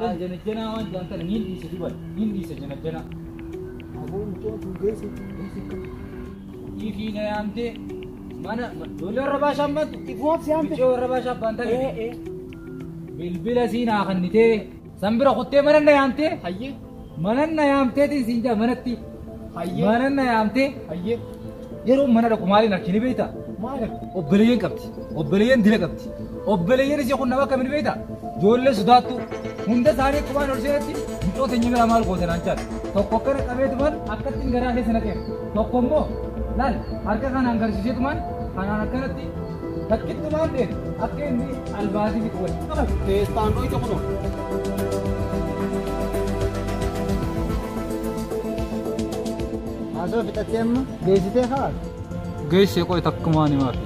Jana wan jantan hindi sa diba? Hindi sa jana. Ako mo to guys. Ifi na yamte. Mana dole raba shammat. Ifuat yamte. Bicho raba shabban ta. Bilbila sina khannite. Sambira khutte manan na yamte. Hayye. Manan na yamte tin sinja manatti. Hayye. Manan na yamte. Hayye. Yeroo mana da kumali na kini beeta. Maal. Obbeleeyyan qabdi. Obbeleeyyan dila qabdi. Obbeleeyyan isii kun nama kamin beeta. Joolle sodaattu. Hunda isaanii kumaan ol seenatti biqiltoota eenyu bira maal goote naan jaal. Tokko akkana qabeetumaan akkattiin garaa keessa naqeera. Tokko immoo laal harka kanaan garsiiseetumaan kanaan akkanatti takkittumaan ta'e akka inni albaasii bitu wali. Teestaan dhoyte kuno. Haasoo fixattee amma geessitee haa? Geessee qoy takkumaan himaa fi.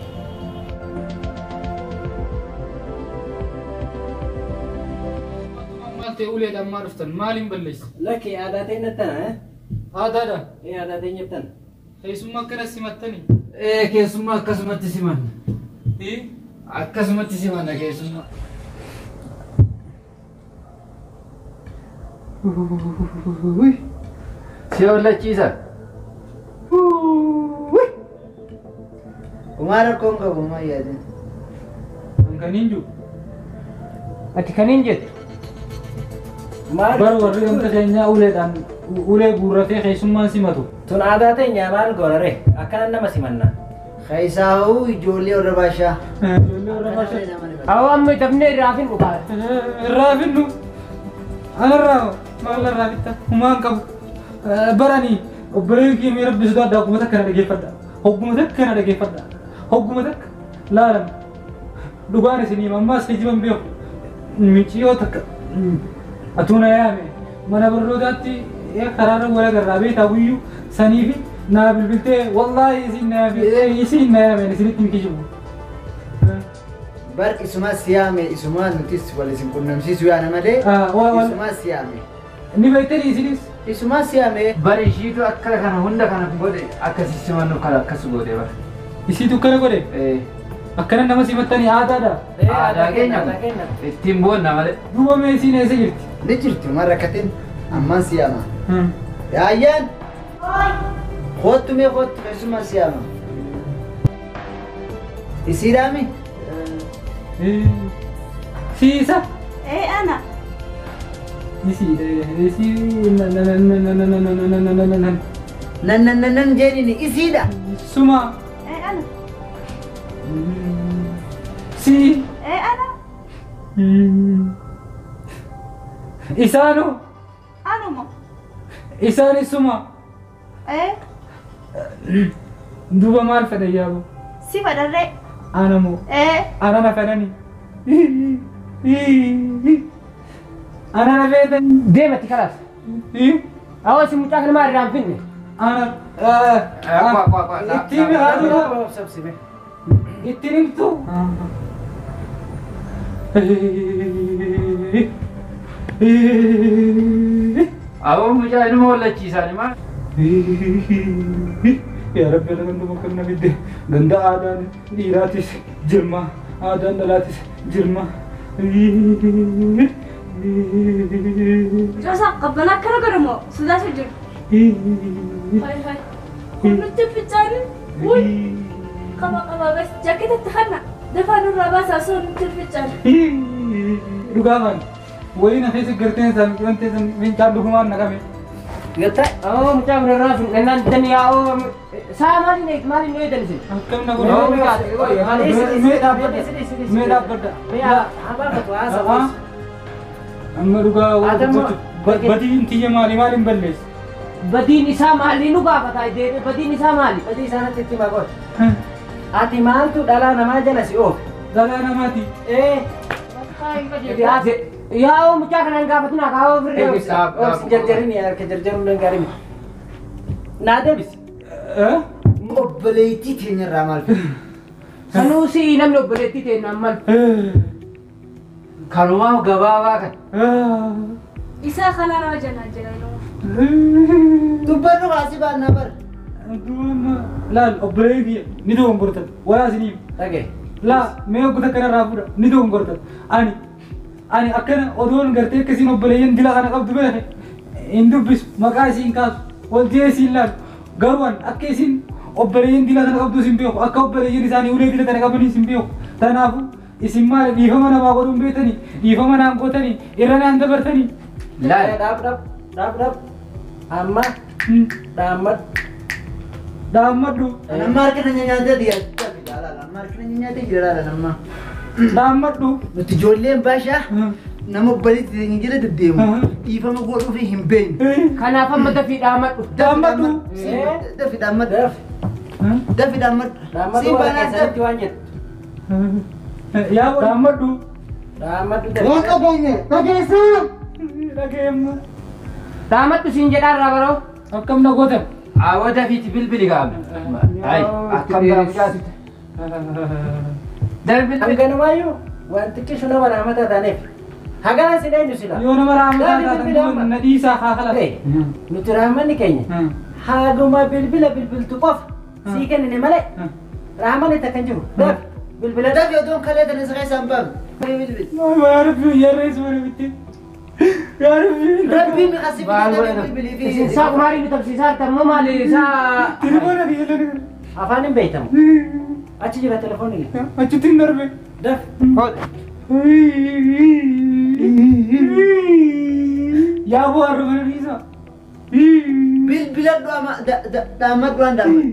Ulee dhammaa dhuftan maaliin balleessa? Lakki aadaa ta'e nattana Aadaadha. aadaa ta'e nyattan. Keessummaa akkana simattanii? Keessummaa akkasumatti simanna. Akkasumatti simanna keessummaa. Si hollachiisa. Umaa rakkoon qabu umaa yaadin. Kaniin jiru. Ati kaniin jettu? Bar warri gamta keenya uleedhaan ulee guurratee keessummaan simatu. Tun aadaa teenya maal goorare akkanan nama simanna. Kaisaa'uu ijoollee warra baashaa. Ijoollee warra baashaa. Awwa amma dafnee raafin dhugaa. Raafinnu. Anarraa maal irraa bitta humaan qabu. Baranii obboleeyyi keenya rabbi sodaa addaa hogguma takka na dhageeffadha. Hogguma takka na dhageeffadha. Hogguma takka laalama. Dhugaan isinii ammaas hijiban beeku. Miiciyoo takka. Atuna yaame mana barnootaatti karaarra wala garraa beekaa guyyuu sanii fi naa bilbiltee wallaahi isin na yaame isinitti miki jiru. Bar isuma siyaame isuma nutis wal isin qunnamsiisu yaana malee isuma siyaame. Ni beektanii isinis? Isuma siyaame. Bar ishiitu akka kana hunda kana godhe akkasii simannu kala akkas godhe bar. Isiitu kana godhe? Akkana nama simattanii aadaadha? Aadaa keenya ittiin boonna malee. Duuba mee isiin eessa jirti? Ni jirti uma rakkatin amman siyaama. Yaayyaan. Kottu mee kottu keessumaa siyaama. Isiidhaami? Siisa? Ana. Nan jedhini isiidha. Suma. Ana. Si. Ana. Isaanu. Anuma. Isaani suma. Duuba maal fedhe yaabu? Si fadharree. Anamu. Anana fedhani. Anana fedhani. Deematti kalaas. Awwa si mucaa kana maal irraan finne? Ittiin haadura. Ittiin himtu. Awwa mucaa inuma hollachiisaan maal? Yaa Rabbi nama nama kana bidde ganda aadaan dhiiraatis jirma aadaan dhalaatis jirma. Joosa qabbana akkana godhamoo sodaasa jiru. Hai. Kun nutti fichaani. Wuy. Qaba bas jaaketatti hanna. Dafaa nurraa baasaa osoo nutti fichaani. Dhugaa maali? Wayii na keessa garteen isaan wantee san mincaan dhugumaan naqame. Gata, awwa mucaa kana irraa finne naan danii awwa saa maaliin eedan isin? Akkam na godhe? Mee dhaabbadda. Amma dhugaa badiin tiyya maaliin balleessa? Badiin isaa maali nu gaafata deebi badiin isaa maali? Badii isaanitti itti maqoon. Ati maaltu dhalaa namaa jala si oofe? Dhalaa namaati. Yaa mucaa kanaan gaafatina kaawwa firree. Jarjarin harka jarjaruu dangaariin. Naa deebis. Obboleettii teenyarraa maal fedhi? Sanuusi namni obboleettii teennaan maal? Kanumaa gabaabaa kan. Isaa kanaa nama jalaa jira. Dubbadhu kaasii baannaa bara. Laal obboleettii ni dogongortan walaa isiniif. Dhagee. La mee oggota kanarraa fuudha ni dogongortan ani Ani akkana odoon gartee akkasiin obboleeyyan dila kana qabdu beeke hin dubbisu maqaa isiin kaasu wal jee isiin laalu garuu akka isiin obboleeyyan dila kana qabdu isin beeku akka obboleeyyan isaanii ulee dila kana qabanii isin beeku tanaafu isin maal dhiifama namaa godhuun beetanii dhiifama naan gootanii irra naan dabartanii. Dhaab amma dhaammadhu. Nama harkina nyaatee dhiyaatu jaalala. Nama harkina nyaatee jiraala nama. Dhaammadhu. Nuti ijoolleen baashaa nama obboleetti hin jira deddeemu. Dhiifama godhuu fi hin beekne. kanaaf amma dafii dhaamadhu. Dhaammadhu. Dafi dhaammadhu. Dafi dhaammadhu. Dhaamadhu waan keessatti waan jettu. Yaa dhaammadhu. Dhaamadhu Waan qabeenye dhageessaa. Dhageemma. dhaamadhu siin jedhaarraa baroo. Akkam na gootan. Awwa dafiiti bilbili gaama. Ay akkam gaafatu. Darbi Hanganumayyuu wanti xiqqishu nama raamata taaneef hagana si eenyu sila Yoo nama raamata taatan na dhiisaa haa halata. nuti raamanni keenya haguma bilbila bilbiltu qofa sii kennine malee raamanni takkan jiru bilbila Dafi odoon kalee tan isa keessaa hin baafne. Yaa Rabbi yarrees mana bitti. Yaa Rabbi. Rabbiin asii bilbilii fi isaa kumaarii ni tabsiisaa tammoo maali isaa Tilifoona biyya afaan hin beektamu achi jira telefoonni achitti hin darbe. daf Yaa bohaarra mana dhiisa. bilbila dhaammadhu waan dhaammadhu.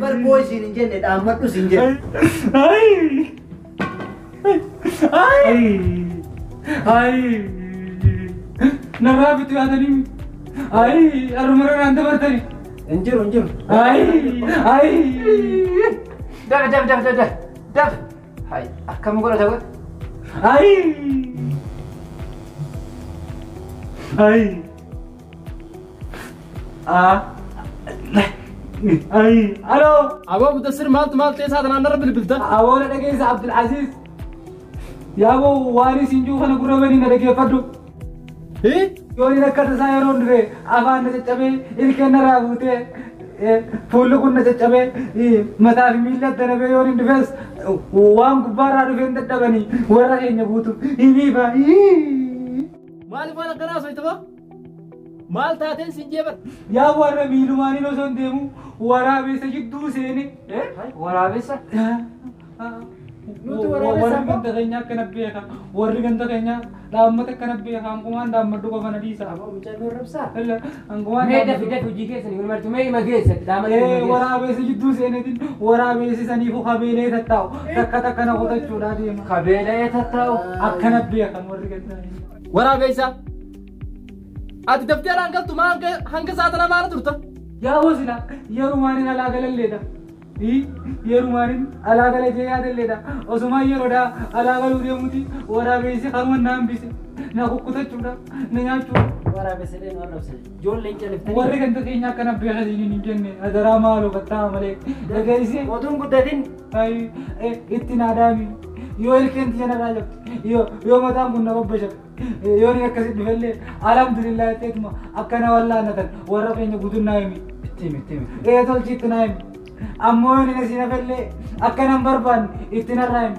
Barboo isiin hin jenne dhaammadhu siin jenne. Narraa bitu yaadanii. Arumara naan dabartanii. hin jiru daf hay akkam godhata godh Halo. Abo mudassir maal teessaa tanaan narra bilbilta. Aboona dhageessa Abdulaziz. Yaaboo waan isin juu kana gurra banii na dhageeffadhu. Yoon akka tasaa yeroo dhufe afaan na caccabee ilkeen narraa buutee fuulli kun na caccabee mataa fi miilla danabee yoon hin dhufes waan gubbaarraa dhufee hin dadhabanii warra keenya buutu himiifa. Maaliif waan akkanaa soitama? Maal taateen siin jeebar? Yaa warra miilumaaniin osoo hin deemu waraabessa jidduu seene. waraabessa Warri ganda keenya akkana beeka. Warri ganda keenya dhaabbata akkana beeka. Hangumaan dhaammadhu qofa na dhiisa. mucannoo rabsaa Hangumaan mee dafi hojii keessanii kun martu mee ima keessatti dhaamadhu waraabessa jidduu seenetiin waraabessi saniifu kabeelee tattaa'u. Takka na qotachuudhaa deema. kabeelee tattaa'u Akkana beekan warri ganda keenya. Waraabeysa. Ati dafteeraan galtu maa hanga saatana maala turta? Yaa hoosina yerumaanin alaa galalleedha. Yerumaanin alaa galajee yaadalleedha. Osumaan yeroodhaa alaa galuu deemuti waraabessi kanuma na hambise. Na kukkutachuudha na nyaachuudha. waraabessileen waan rabsan ijoolleen califtanii Warri ganda keenya akkana beekasiin hin jenne adaraa maaloo kattaa malee dhageessee oduun guddatin itti naadaami yoo ilkeen tiyanarraa jabte yoo mataan kun na babbashate yoo ni akkasi dhufellee alhamdulillah jetteetuma akkana wallaannatan warra keenya guutuun naa himi tolchiitti naa himi ammoo yoo ni na siina fellee akkanan barbaanne itti narraa himi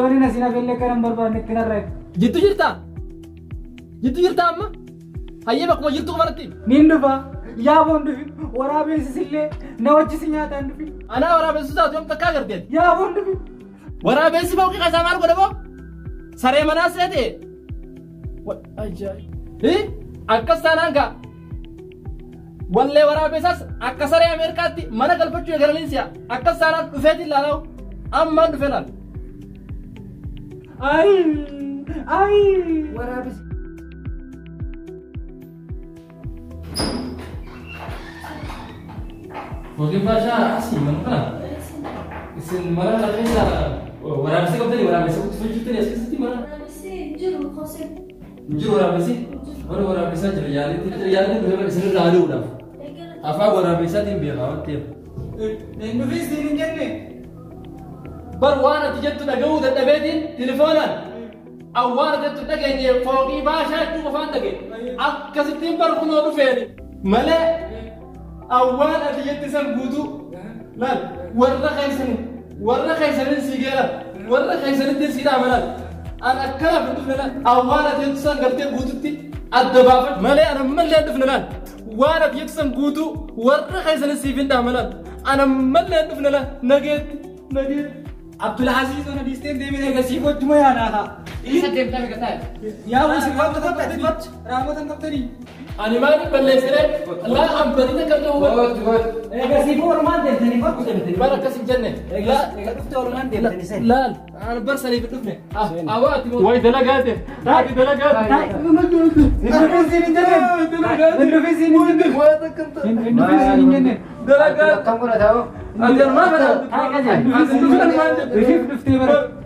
yoo ni na siina fellee akkanan barbaanne itti narraa himi. Jiddu jirtaa? Jiddu jirtaa amma? Hayyee bakkuma jirtu qabanatti. Nin dhufa yaa boon dhufi waraabessis na wajjisi nyaataan dhufi. Anaa waraabessu isaatu yoom takkaa garteeti? Yaa boon dhufi. Waraabessi fawqii qasaa maal godha boo? Saree manaa seete? Akkas taanaan kaa. Wallee waraabessaas akka saree Ameerikaatti mana galfachuu eegalaniin si'a. Akkas taanaan dhufeeti ilaalaa ammaan dhufe laal. waraabessi Mungkin bahasa asing mana? Isin mana lagi sa wala bisa kau tadi wala bisa kau tujuh tadi asing mana? Jujur wala bisa. Wala bisa jadi itu memang sini lalu dah. Apa wala bisa tim biar awak tim. Nufis din jenne. Barwana tijat tu nagawu dan nabetin teleponan. Awal tu naganya fogi bahasa tu kafan lagi. Ak kasih tim baru kuno tu feri. Male awal tijat tisan budu. لا ورا خيسن سيجارة ورا خيسن تسير عملات أنا كلا بدفن لا أوانا تيكسن قبتي بوتتي الدبابة مالي أنا مالي أدفن لا وانا تيكسن قوتو ورا خيسن سيفين عملات أنا مالي أدفن لا نجد عبد العزيز أنا ديستين دي من هجسيف وجمع أنا إيه سديم تامي كتاي يا وسيم رامة تنقطني أنا ما أقول بالله لا أم بدينا كذا هو هجسيف ورمان دلتني فوق دلتني بركة الجنة لا هجسيف ورمان دلتني سين لا أنا برسلي بدفنه أواتي واي دلقاته هذه دلقاته دلقات كم كنا تاو أجر ما بدأ رفيف دفتي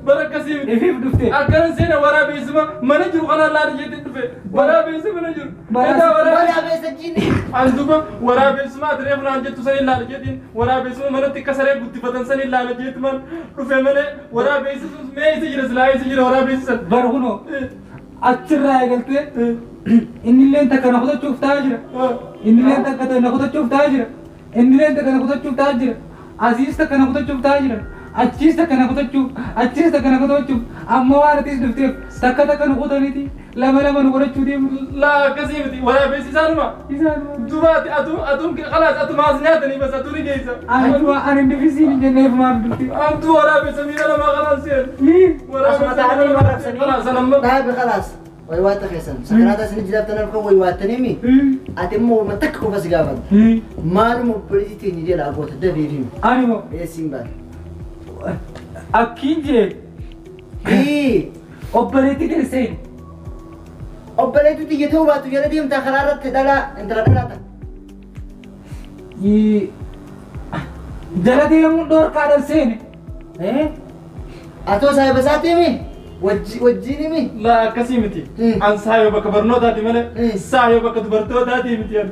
بركة سيف رفيف دفتي أكرن سينا ورا بيسمع منجر خلا لا رجيت تفه ورا بيسمع منجر ولا بيسجيني عندكم ورا بيسمع دريف رانجت تسني لا رجيتين ورا بيسمع من تكسر بودي فتن سني لا رجيت من تفه من ورا بيسمع ما يسجل لا يسجل ورا بيسمع برهونو أتشرا قلت إني اللي أنت كنا خذت شوف تاجر إني اللي أنت كنا خذت شوف تاجر إني اللي أنت كنا خذت شوف تاجر عزيز كنا خذت شوف تاجر أتشيز كنا خذت شوف أتشيز كنا خذت شوف أما وارتي دفتي سكتا كنا خذت نيتي لما نقول شو دي لا كسيبتي ورا بيسمع دوباتي أتوم خلاص أتوم عزناتني بس أتوني جيسا أنا ندفسي نجنيه ما بدي أنتو ورا بيسمع لما خلاص يا ورا بيسمع خلاص أنا طيب خلاص ويوات خيسن سكرات سن جلاب تنركو ويوات نمي أتمو متكو بس قابل ما نمو بريتي نجي لعبوت دفيرين أنا مو يا سيمبا أكيد إيه أوبريتي كيسين أوبريتو تيجي توبا تجي لديم تخرارات تدلا أنت لا تلاتا جلدي يوم دور كارل سين إيه أتو سايب ساتي مي وجيني مي لا كسيمتي أن سايو بكبرنو داتي ماله سايو بكبرتو داتي متيان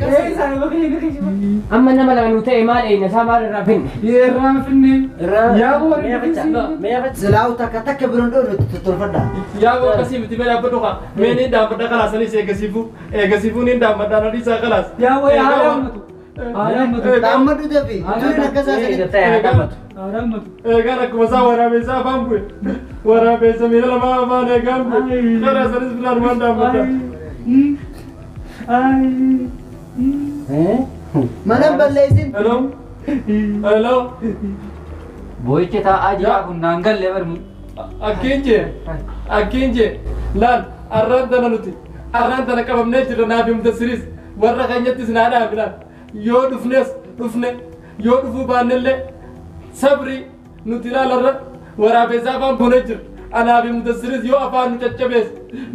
إيه سايب كلي نخيش أما أنا ملا نوتة إيمان إيه نسامار الرافين يرام فيني يا هو زلاو تكا تكا برندو تترفدا يا هو كسيمتي ماله بدوكا مني دام بدا خلاص أنا سيء كسيفو نين دام بدا نادي سا خلاص يا هو يا رامتو رامتو دامدو دبي تقول لك كذا رامتو إيجانا كوسا ورا بيسا بامبوي ورا بيسا ميلا ما ما نعمل خلاص أنا سبلان ما دام بدا mana balleessin hello boyche ta aja kun nangal lever akkinje lan arrantana nuti arrantana qabamne jirra naafi mutasiris warra kanyatti sinaadha bilan yoo dhufne yoo dhufu baannelle sabri nuti laalarra waraabeesaa afaan bune jir anaafi mutasiris yoo afaan nu caccabees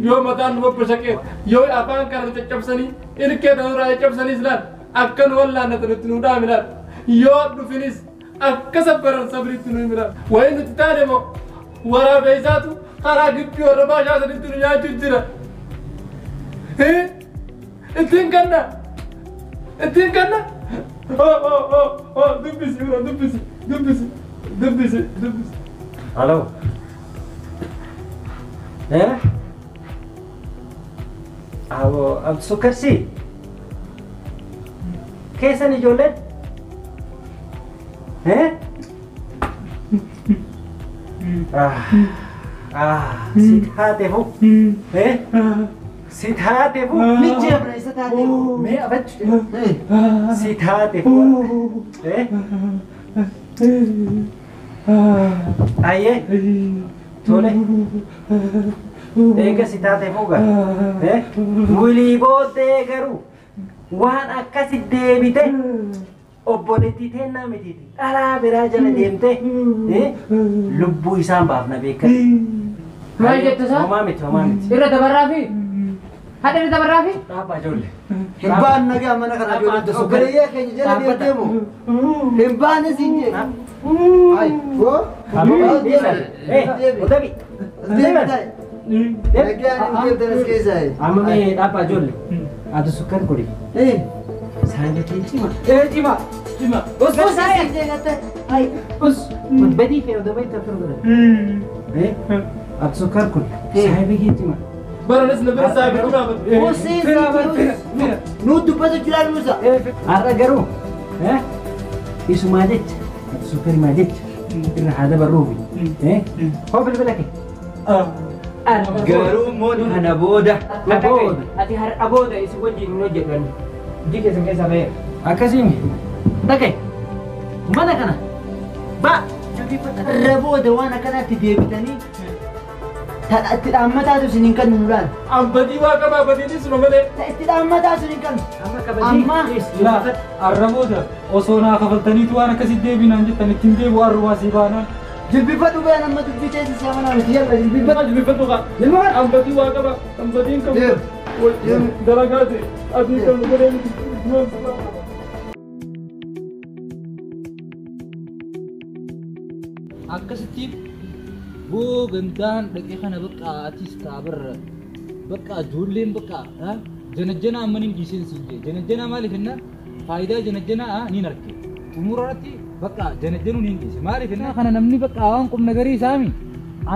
yoo mataan nu bobbashaqees yoo afaan kana nu caccabsanii ilkee tanurraa caccabsaniis laan akkan wallaannata nutti nu dhaamilaan yoo dhufinis akka sabbaran sabriitti nu himilaan wayi nuti taane moo waraabeessaatu karaa gibbii warra baashaa sanitti nu nyaachuu jira ittiin kanna dubbisi Halo. Ab sukarsi. Kaisa ni jolet? Sithate ho. Sithate ho. Niche apna isa taate ho. मैं अब सिखाते हो आइए थोड़े एक सिखाते होगा मुली बोलते करूँ वहाँ अक्कासी देवीते obboleettii teennaa mitiiti dhalaa biraa jala deemte lubbuu isaan baafna beekate maal jettu isaa homaa miti irra dabarraa fi haadha irra dabarraa fi dhaabaa ijoollee Himbaan nagaa mana kana ijoollee dasu gareeyyaa keenya jala deemteemu himbaan isin jee ay koo otabi nagaan deemtan as keessaa amma mee dhaabaa ijoollee ati sukkar godhi saanjatee cima cima us ay us badii fee odabai tafir godha ati sukkar godhi saahibii kee cima baranas na bira saahibii kunaa nu dubbatu jiraan nusa har'a garuu isumaa jecha ati suukarimaa jecha irra haa dabarruufi hoo bilbila kee garuu immoo kana booda ati har'a booda isin wajjin hin hojjetan hojii keessan keessaa ba'eera. akkasiimi dhaqe mana kana ba irra booda waan akkanaatti deebitanii itti dhaammataatu isin hin kennu nuudhaan. Ambadii waa qaba ambadiinis nu malee. Itti dhaammataa isin hin kennu. amma arraboota osoo naa kafaltaniitu waan akkasii deebinaan jettan ittiin deebi'u arruwaa sii baanaan. Jilbifadhu bee nama dubbii teessi si amanaa miti yalla jilbifadhu. Jilbifadhu kaa. Ambadii waa qaba ambadiin qabu. Dalagaati adii kan nu godhee miti. akkasittiin boo gandaan dhaqee kana bakka atis taabarra bakka ijoolleen bakka janajjana amma nin dhiiseen siijee janajjana maaliif jenna faayidaa janajjana nin arge xumuratti bakka janajjanu nin dhiise maaliif jenna kana namni bakka waan qubna garii isaami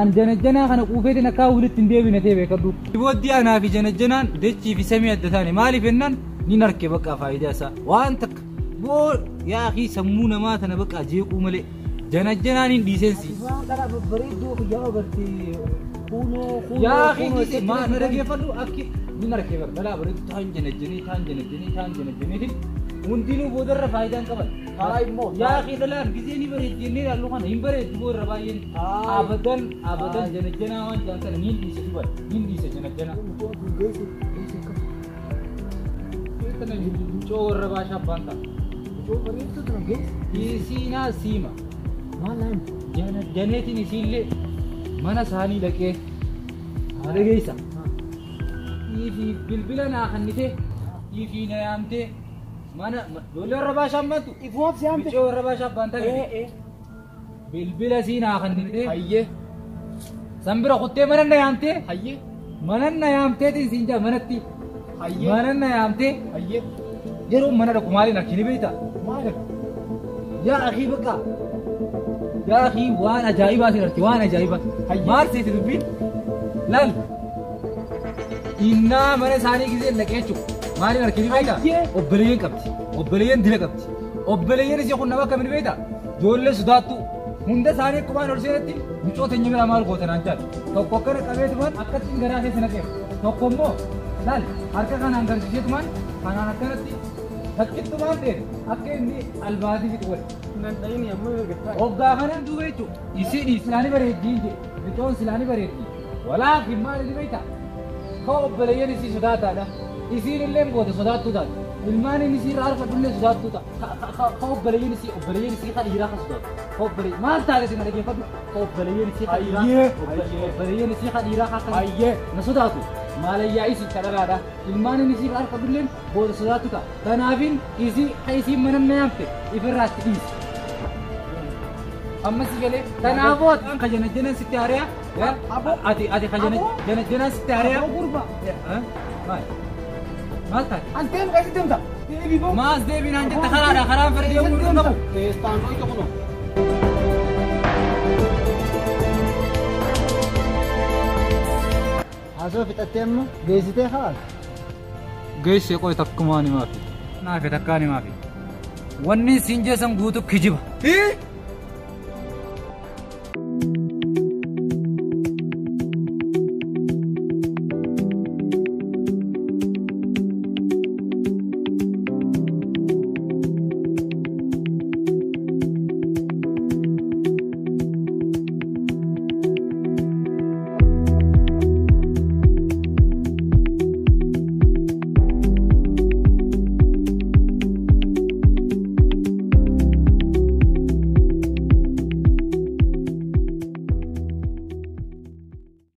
an janajjana kana quufeetiin akka walitti hin deebine ta'e beekadhu booddee anaa fi janajjanaan dachii fi samii adda taane maaliif jennaan nin arge bakka faayidaa isaa waan takka boo yaa akhi sammuu namaa tana bakka jeequu malee janajjanaan hin dhiisensi. yaa akhi maa na dhageeffadhu akki nin arge bara dhalaa bareedu taan janajjanii hundinuu boodarra faayidaan qaban. yaa akhi dhalaan gisee ni bareedu jennee dhaallu kana hin bareedu boorra baay'een abadan janajjanaa waan jaan kana nin dhiise duban nin dhiise janajjanaa. Coo warra baashaa abbaan ta'a. Isiinaa siima. Janeetiin isiillee mana isaanii dhaqee haala geessa. Ifi bilbila naa kannitee ifi na yaamtee mana ijoollee warra baashaa ammaantu bicoo warra baashaa abbaan ta'a. Bilbila sii naa kannitee hayyee san bira kuttee mana na yaamtee hayyee mana na yaamteetiin siin jaa manatti mana na yaamtee hayyee yeroo mana dhaqu maaliin arginu beektaa? yaa akhi bakka yaa akhi waan ajaa'ibaa sirratti waan ajaa'ibaa maal seeti dubbiin laal innaa mana isaanii gisee dhaqee jechuudha maaliin arginu beektaa? obboleeyyan qabdi obboleeyyan dila qabdi obboleeyyan isii kun nama akkamiin beektaa? ijoollee sodaattu hunda isaanii akkumaan ol seenatti micoota inni biraa maal gootanaan jaal tokko akkana qabeetumaan akkasiin garaa keessa naqeef tokko immoo laal harka kanaan garsiiseetumaan kanaan akkanatti fakkittumaan ta'e akka inni albaasii fixu wal. Hoggaa kanan duuba jechuudha. Isiin islaanii bareeddii jedhe micoon islaanii bareeddii walaakin maal inni beektaa? Ka obboleeyyan isii sodaataadha. Isiin illee goota sodaattuu taate. Ilmaan inni isii irraa harkadhullee sodaattuu ta'a. Ka obboleeyyan isii ka dhiiraa ka sodaatu. Ka obboleeyyan maal taate si na dhageeffadhu? Ka obboleeyyan isii ka dhiiraa ka na sodaatu. Maalayyaa isii kadhalaadha. Ilmaan inni isii irraa harkadhullee goota sodaattuu ta'a. Kanaafin isiin mana na yaamte ifirraatti dhiisi. amma si galee kanaafuu kan kajanajjanan sitti hariyaa ati kajanajjanan sitti hariyaa maal taate? Anteen qeessi deemta. Maas deebinaan jette karaadha karaan fedhe deemuu hin qabu. Haasoo fixattee immoo geessitee haala. Geessee qoy takkumaa ni maafi. Naafi takkaa ni maafi. Wanni siin jeessan guutuu kijiba.